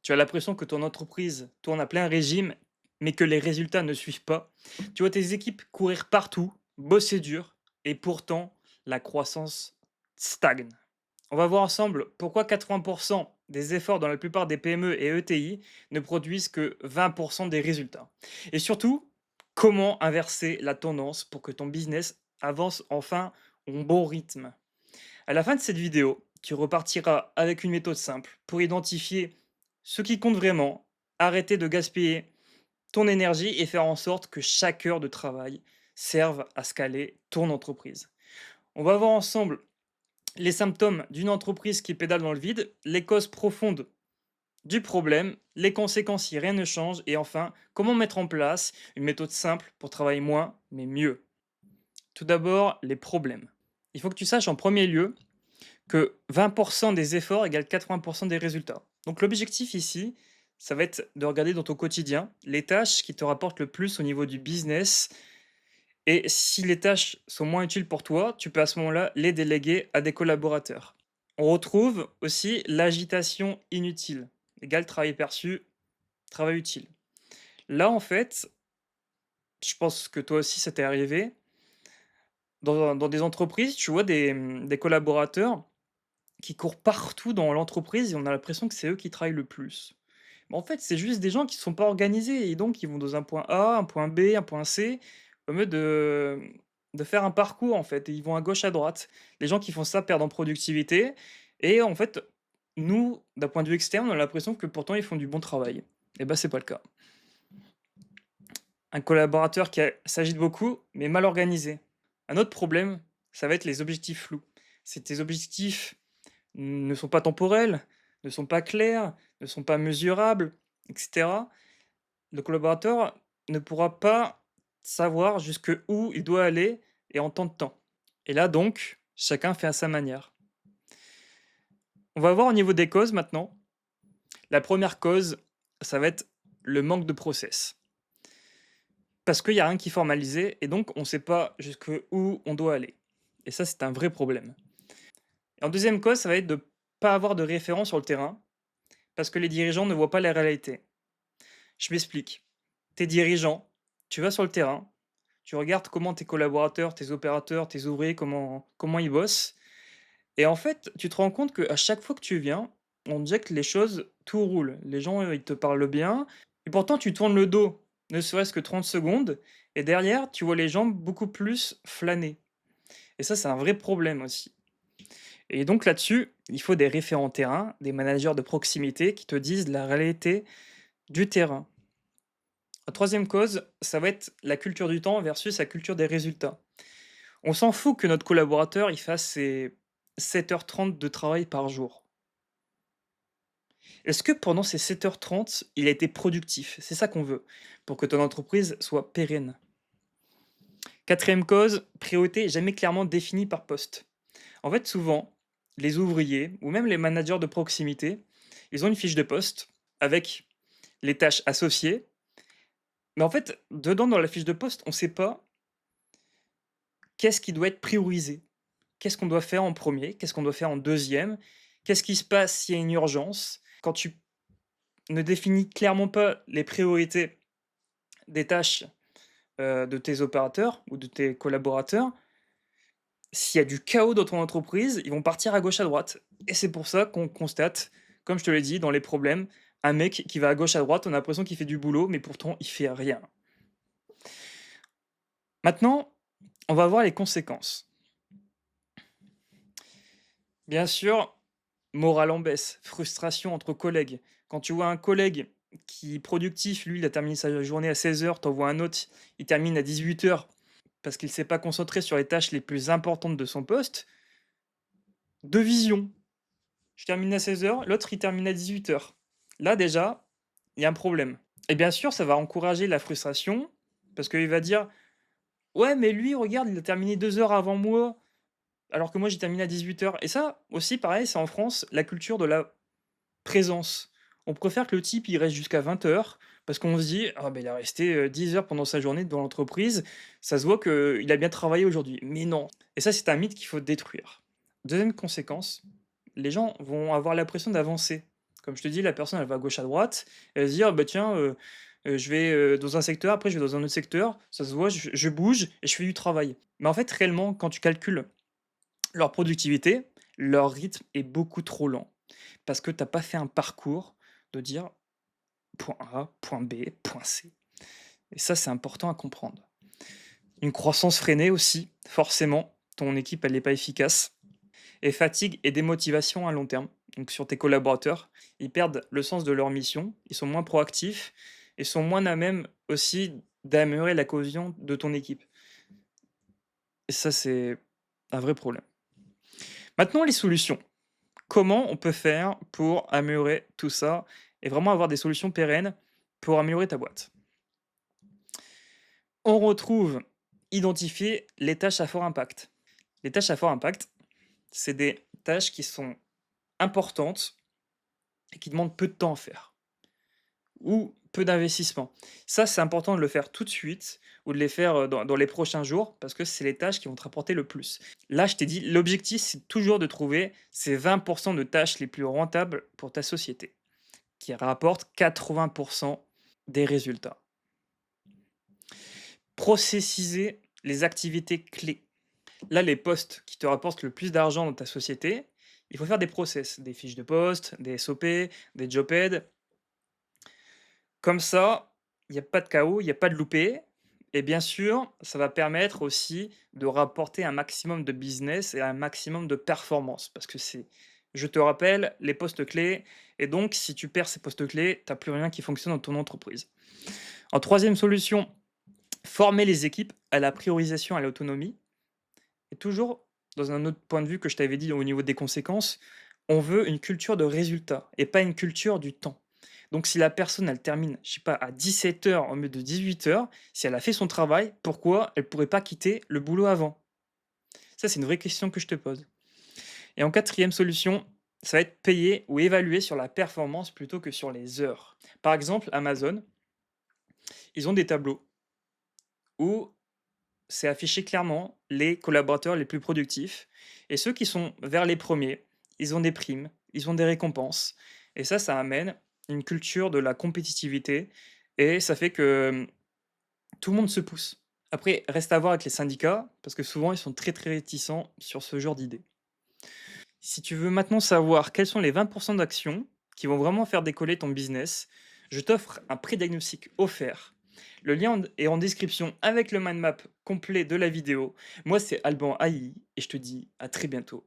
Tu as l'impression que ton entreprise tourne à plein régime, mais que les résultats ne suivent pas. Tu vois tes équipes courir partout, bosser dur, et pourtant la croissance stagne. On va voir ensemble pourquoi 80% des efforts dans la plupart des PME et ETI ne produisent que 20% des résultats. Et surtout, comment inverser la tendance pour que ton business avance enfin au bon rythme. À la fin de cette vidéo, tu repartiras avec une méthode simple pour identifier ce qui compte vraiment, arrêter de gaspiller ton énergie et faire en sorte que chaque heure de travail serve à scaler ton entreprise. On va voir ensemble les symptômes d'une entreprise qui pédale dans le vide, les causes profondes du problème, les conséquences si rien ne change et enfin, comment mettre en place une méthode simple pour travailler moins mais mieux. Tout d'abord, les problèmes. Il faut que tu saches en premier lieu que 20% des efforts égale 80% des résultats. Donc l'objectif ici, ça va être de regarder dans ton quotidien les tâches qui te rapportent le plus au niveau du business. Et si les tâches sont moins utiles pour toi, tu peux à ce moment-là les déléguer à des collaborateurs. On retrouve aussi l'agitation inutile, égale travail perçu, travail utile. Là, en fait, je pense que toi aussi ça t'est arrivé, dans des entreprises, tu vois des collaborateurs qui courent partout dans l'entreprise et on a l'impression que c'est eux qui travaillent le plus. Mais en fait, c'est juste des gens qui ne sont pas organisés et donc ils vont dans un point A, un point B, un point C, au lieu de faire un parcours en fait et ils vont à gauche, à droite. Les gens qui font ça perdent en productivité et en fait, nous, d'un point de vue externe, on a l'impression que pourtant ils font du bon travail. Et ben, c'est pas le cas. Un collaborateur qui s'agite beaucoup, mais mal organisé. Un autre problème, ça va être les objectifs flous. C'est tes objectifs ne sont pas temporels, ne sont pas clairs, ne sont pas mesurables, et cetera. Le collaborateur ne pourra pas savoir jusque où il doit aller et en tant de temps. Et là donc, chacun fait à sa manière. On va voir au niveau des causes maintenant. La première cause, ça va être le manque de process. Parce qu'il y a rien qui est formalisé et donc on ne sait pas jusque où on doit aller. Et ça, c'est un vrai problème. Et en deuxième cause, ça va être de ne pas avoir de référence sur le terrain parce que les dirigeants ne voient pas la réalité. Je m'explique. Tes dirigeants, tu vas sur le terrain, tu regardes comment tes collaborateurs, tes opérateurs, tes ouvriers, comment ils bossent. Et en fait, tu te rends compte qu'à chaque fois que tu viens, on dirait que les choses, tout roule. Les gens, ils te parlent bien. Et pourtant, tu tournes le dos, ne serait-ce que 30 secondes. Et derrière, tu vois les gens beaucoup plus flâner. Et ça, c'est un vrai problème aussi. Et donc là-dessus, il faut des référents terrain, des managers de proximité qui te disent la réalité du terrain. La troisième cause, ça va être la culture du temps versus la culture des résultats. On s'en fout que notre collaborateur il fasse ses 7h30 de travail par jour. Est-ce que pendant ces 7h30, il a été productif? C'est ça qu'on veut, pour que ton entreprise soit pérenne. Quatrième cause, priorité jamais clairement définie par poste. En fait, souvent, les ouvriers ou même les managers de proximité, ils ont une fiche de poste avec les tâches associées. Mais en fait, dedans, dans la fiche de poste, on ne sait pas qu'est-ce qui doit être priorisé. Qu'est-ce qu'on doit faire en premier? Qu'est-ce qu'on doit faire en deuxième? Qu'est-ce qui se passe s'il y a une urgence? Quand tu ne définis clairement pas les priorités des tâches de tes opérateurs ou de tes collaborateurs, s'il y a du chaos dans ton entreprise, ils vont partir à gauche, à droite. Et c'est pour ça qu'on constate, comme je te l'ai dit, dans les problèmes, un mec qui va à gauche, à droite, on a l'impression qu'il fait du boulot, mais pourtant il fait rien. Maintenant, on va voir les conséquences. Bien sûr, morale en baisse, frustration entre collègues. Quand tu vois un collègue qui est productif, lui, il a terminé sa journée à 16h, tu en vois un autre, il termine à 18h parce qu'il ne s'est pas concentré sur les tâches les plus importantes de son poste. Deux visions. Je termine à 16h, l'autre il termine à 18h. Là déjà, il y a un problème. Et bien sûr, ça va encourager la frustration parce qu'il va dire: ouais, mais lui, regarde, il a terminé 2 heures avant moi, alors que moi j'ai terminé à 18h. Et ça aussi, pareil, c'est en France la culture de la présence. On préfère que le type il reste jusqu'à 20h parce qu'on se dit: «Ah ben il a resté, 10 heures pendant sa journée dans l'entreprise, ça se voit qu'il a bien travaillé aujourd'hui». Mais non, et ça c'est un mythe qu'il faut détruire. Deuxième conséquence, les gens vont avoir l'impression d'avancer. Comme je te dis, la personne, elle va à gauche, à droite, elle va se dire: «Bah, tiens, je vais, dans un secteur, après je vais dans un autre secteur, ça se voit, je bouge et je fais du travail». Mais en fait, réellement, quand tu calcules leur productivité, leur rythme est beaucoup trop lent parce que tu as pas fait un parcours de dire point A, point B, point C et ça, c'est important à comprendre. Une croissance freinée aussi, forcément, ton équipe, elle est pas efficace et fatigue et démotivation à long terme. Donc sur tes collaborateurs, ils perdent le sens de leur mission, ils sont moins proactifs et sont moins à même aussi d'améliorer la cohésion de ton équipe et ça, c'est un vrai problème. Maintenant les solutions. Comment on peut faire pour améliorer tout ça et vraiment avoir des solutions pérennes pour améliorer ta boîte? On retrouve identifier les tâches à fort impact. Les tâches à fort impact, c'est des tâches qui sont importantes et qui demandent peu de temps à faire ou peu d'investissement. Ça, c'est important de le faire tout de suite ou de les faire dans les prochains jours parce que c'est les tâches qui vont te rapporter le plus. Là, je t'ai dit, l'objectif, c'est toujours de trouver ces 20% de tâches les plus rentables pour ta société qui rapportent 80% des résultats. Processiser les activités clés. Là, les postes qui te rapportent le plus d'argent dans ta société, il faut faire des process, des fiches de poste, des SOP, des job aids. Comme ça, il y a pas de chaos, il y a pas de loupé et bien sûr, ça va permettre aussi de rapporter un maximum de business et un maximum de performance parce que c'est je te rappelle, les postes clés et donc si tu perds ces postes clés, tu as plus rien qui fonctionne dans ton entreprise. En troisième solution, former les équipes à la priorisation, à l'autonomie. Et toujours dans un autre point de vue que je t'avais dit au niveau des conséquences, on veut une culture de résultat et pas une culture du temps. Donc si la personne, elle termine, je sais pas, à 17 heures au lieu de 18 heures, si elle a fait son travail, pourquoi elle pourrait pas quitter le boulot avant? Ça, c'est une vraie question que je te pose. Et en quatrième solution, ça va être payer ou évaluer sur la performance plutôt que sur les heures. Par exemple, Amazon, ils ont des tableaux où c'est affiché clairement les collaborateurs les plus productifs et ceux qui sont vers les premiers, ils ont des primes, ils ont des récompenses et ça amène une culture de la compétitivité et ça fait que, tout le monde se pousse. Après, reste à voir avec les syndicats parce que souvent ils sont très, très réticents sur ce genre d'idées. Si tu veux maintenant savoir quels sont les 20% d'actions qui vont vraiment faire décoller ton business, je t'offre un pré-diagnostic offert. Le lien est en description avec le mind map complet de la vidéo. Moi, c'est Alban AI et je te dis à très bientôt.